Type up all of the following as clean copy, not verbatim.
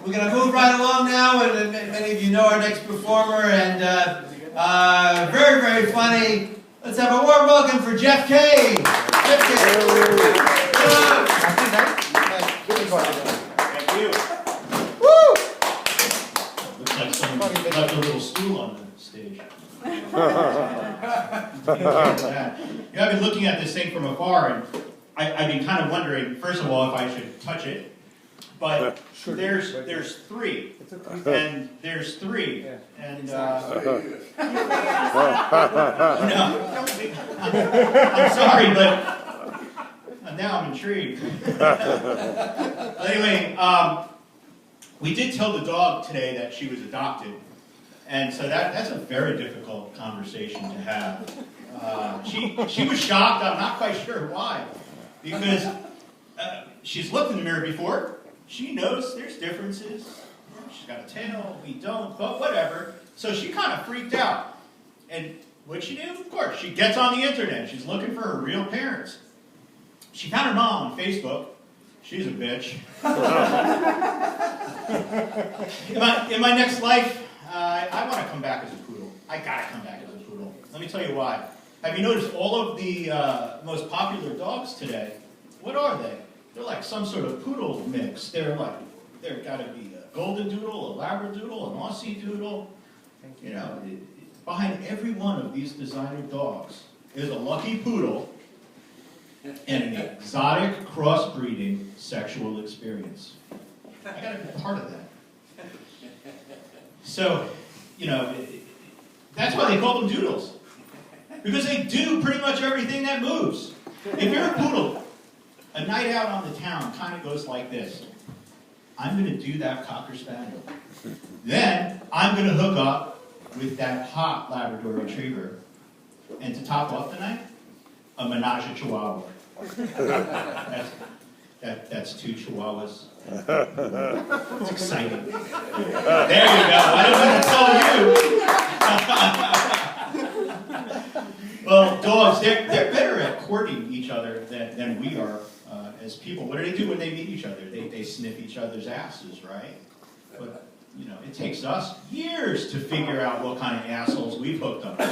We're going to move right along now, and many of you know our next performer, and very, very funny. Let's have a warm welcome for Jeff Kay. Jeff Kay. Thank you. Woo! Looks like someone left a little stool on the stage. I've been looking at this thing from afar, and I've been kind of wondering, first of all, if I should touch it. But there's three, and there's three, and no, I'm sorry, but now I'm intrigued. Anyway, we did tell the dog today that she was adopted, and so that's a very difficult conversation to have. She was shocked. I'm not quite sure why, because she's looked in the mirror before. She knows there's differences. She's got a tail, we don't, but whatever. So she kind of freaked out. And what'd she do? Of course, she gets on the internet. She's looking for her real parents. She found her mom on Facebook. She's a bitch. In my next life, I want to come back as a poodle. I gotta come back as a poodle. Let me tell you why. Have you noticed all of the most popular dogs today? What are they? They're like some sort of poodle mix. They're gotta be a golden doodle, a labradoodle, an Aussie doodle. You know, behind every one of these designer dogs is a lucky poodle and an exotic crossbreeding sexual experience. I gotta be part of that. So, you know, that's why they call them doodles. Because they do pretty much everything that moves. If you're a poodle, a night out on the town kind of goes like this. I'm going to do that Cocker Spaniel. Then I'm going to hook up with that hot Labrador Retriever. And to top off the night, a Menage a Chihuahua. That's two Chihuahuas. It's exciting. There you go. I didn't want to tell you. Well, dogs, they're better at courting each other than we are. As people, what do they do when they meet each other? They sniff each other's asses, right? But, you know, it takes us years to figure out what kind of assholes we've hooked up with.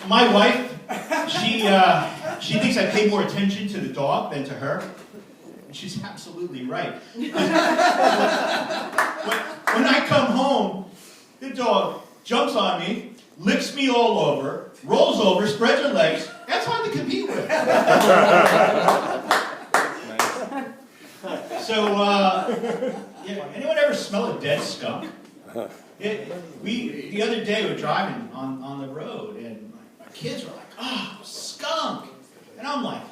My wife, she thinks I pay more attention to the dog than to her. And she's absolutely right. When I come home, the dog jumps on me, licks me all over, rolls over, spreads her legs. That's hard to compete with. So, yeah, anyone ever smell a dead skunk? The other day we were driving on the road, and my kids were like, "Oh, skunk," and I'm like,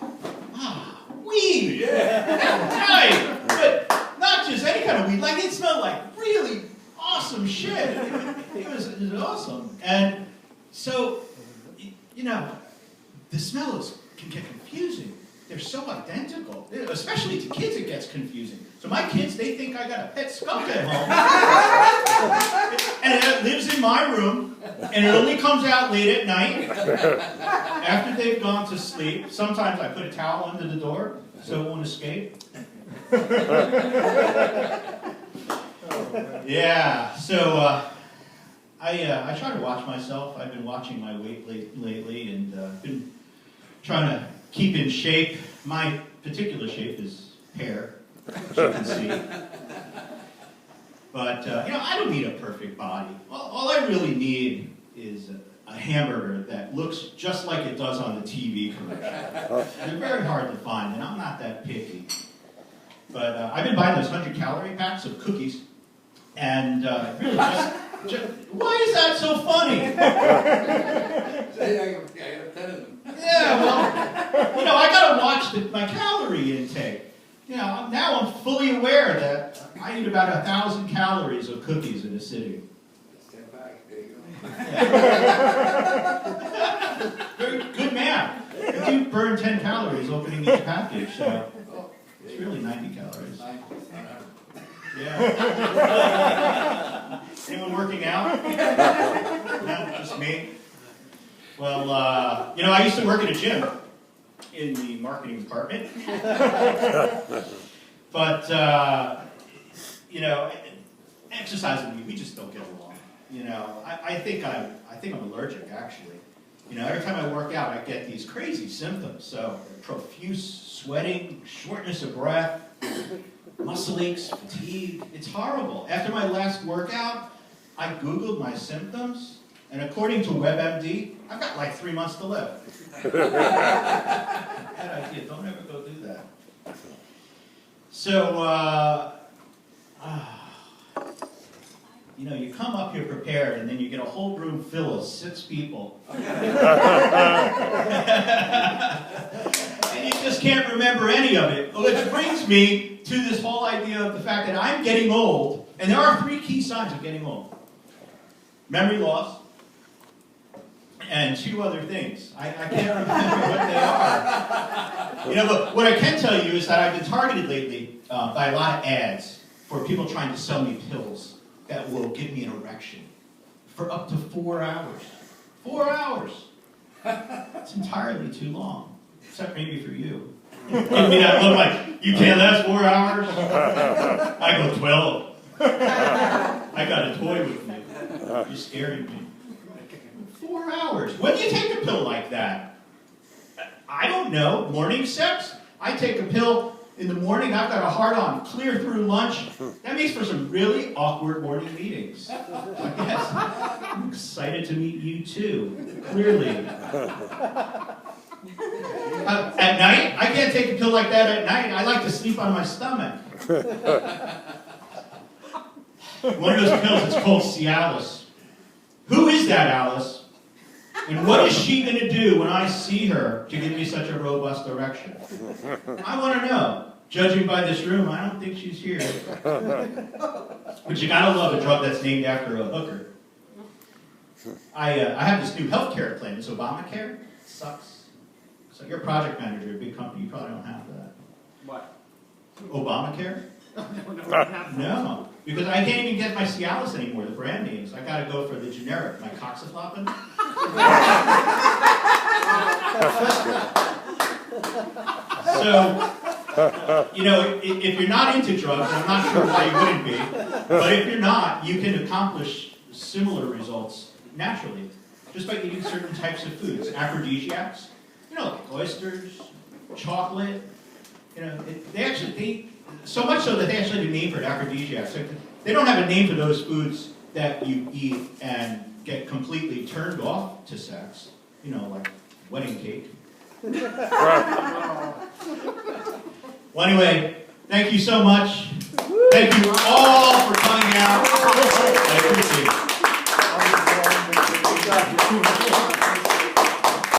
"Ah, weed." Yeah. Right, but not just any kind of weed. Like it smelled like really awesome shit. It was awesome. And so, you know, the smells can get confusing. They're so identical. Especially to kids, it gets confusing. So my kids, they think I got a pet skunk at home. And it lives in my room, and it only comes out late at night after they've gone to sleep. Sometimes I put a towel under the door so it won't escape. Yeah, so I try to watch myself. I've been watching my weight lately, and been trying to keep in shape. My particular shape is pear, as you can see. But you know, I don't need a perfect body. All I really need is a hamburger that looks just like it does on the TV commercial. They're very hard to find, and I'm not that picky. But I've been buying those 100-calorie packs of cookies. And really, why is that so funny? Yeah, well, you know, I gotta watch my calorie intake. You know, now I'm fully aware that I eat about 1,000 calories of cookies in a sitting. Stand back, there you go. Very good math. If you burn 10 calories opening each package, so it's really 90 calories. Yeah. Anyone working out? No, just me. Well, you know, I used to work at a gym, in the marketing department. But, you know, exercise with me, we just don't get along. You know, I think I'm allergic, actually. You know, every time I work out, I get these crazy symptoms. So, profuse sweating, shortness of breath, muscle aches, fatigue. It's horrible. After my last workout, I Googled my symptoms, and according to WebMD, I've got like 3 months to live. Bad idea. Don't ever go do that. So, you know, you come up here prepared, and then you get a whole room full of 6 people. And you just can't remember any of it. Which brings me to this whole idea of the fact that I'm getting old, and there are 3 key signs of getting old. Memory loss, and 2 other things. I can't remember what they are. You know, but what I can tell you is that I've been targeted lately by a lot of ads for people trying to sell me pills that will give me an erection for up to 4 hours. 4 hours! It's entirely too long, except maybe for you. Give me that look like, you can't last 4 hours? I go 12. I got a toy with me. You're scaring me. 4 hours. When do you take a pill like that? I don't know. Morning sex? I take a pill in the morning. I've got a hard-on clear through lunch. That makes for some really awkward morning meetings. Yes. I'm excited to meet you too. Clearly. At night? I can't take a pill like that at night. I like to sleep on my stomach. One of those pills is called Cialis. Who is that, Alice? And what is she going to do when I see her to give me such a robust erection? I want to know. Judging by this room, I don't think she's here. But you gotta love a drug that's named after a hooker. I have this new healthcare plan. It's Obamacare. It sucks. So you're a project manager at a big company. You probably don't have that. What? Obamacare? No, because I can't even get my Cialis anymore, the brand names. I gotta go for the generic, my Coxaflopin. So, you know, if you're not into drugs, I'm not sure why you wouldn't be, but if you're not, you can accomplish similar results naturally, just by eating certain types of foods, aphrodisiacs, you know, like oysters, chocolate, you know, so much so that they actually have a name for it, aphrodisiacs. They don't have a name for those foods that you eat and get completely turned off to sex, you know, like wedding cake. Well, anyway, thank you so much. Thank you all for coming out. I appreciate it.